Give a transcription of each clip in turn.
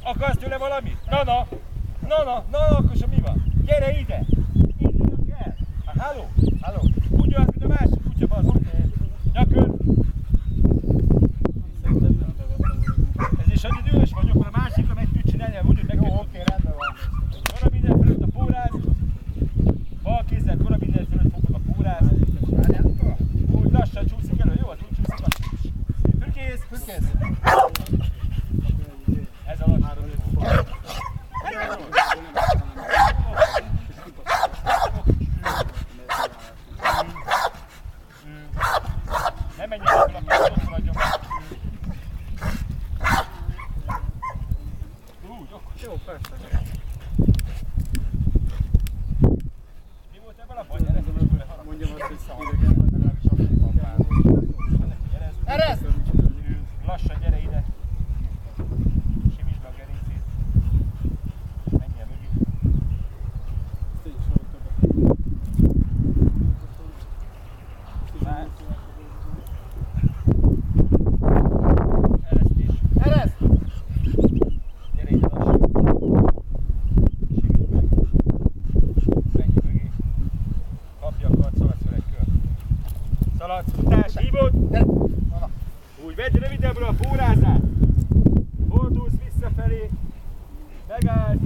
Akarsz tőle valamit? Na, akkor sem mi van? Gyere ide! Indulunk el! Halló! Úgy jössz, mint a másik kutya, bazd! Nyakön! Ez is annyi dühös vagy, akkor a másikra meg tud csinálni, úgy, hogy meg kell tudni. Oké, rendben van. Karabiner fölött a pórát, bal kézzel karabiner fölött fogod a pórát. Úgy lassan csúszik elő, jó? Az úgy csúszik lassan. Fürkész! Ez a lassan. Ne menjünk fel a pályát, maradjon. Úgy, okos. Jó, persze. Mi volt ebben a baj? Ereszd, és tőle harap. Mondjam azt, hogy idegen, legalábbis a papán. Ereszd! Lassan, gyere ide. Simítsd be a gerincét. Menjél mögé. Eresztés. Ereszd! Gyere ide lassan. Simítsd meg. Menj mögé. Kapja a kard, szaladsz fel egy kör. Szaladsz, futás, hívod! Úgy, vedd rövidebbről a pórázát. Fordulsz visszafelé. Megállsz.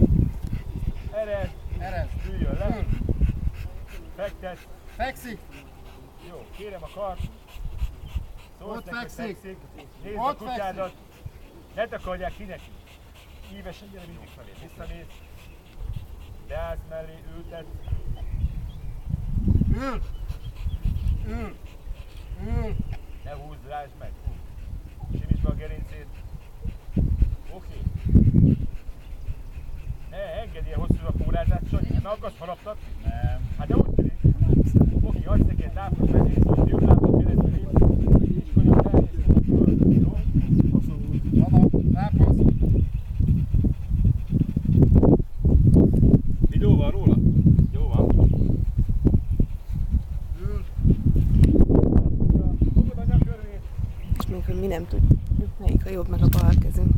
Ereszd. Üljön le. Fektet. Fekszik! Jó, kérem a kart. Szólsz Ott neki, fekszik. Nézd Ott a kutyádat. Ne takarják ki neki. Ívesen gyere mindig felé. Visszamész. Beállsz mellé, ültet. Ül! Ne húzd, rázd meg. Simítsd be a gerincét. Oké. Ne engedj ilyen hosszú a pórázát, Sanyi. Nem akarsz haraptatni? Nem. Hát de úgy tűnik. Oké, adsz neki egy lábot, mennél, hogy jobb lábot keresztül lépsz, és olyan elnézd a föld. Jó? Lápasz! Videó van róla? Jó van. Ül! Fogod a nyakörvét. És még hogy mi nem tudjuk, melyik a jobb meg a bal kezünk.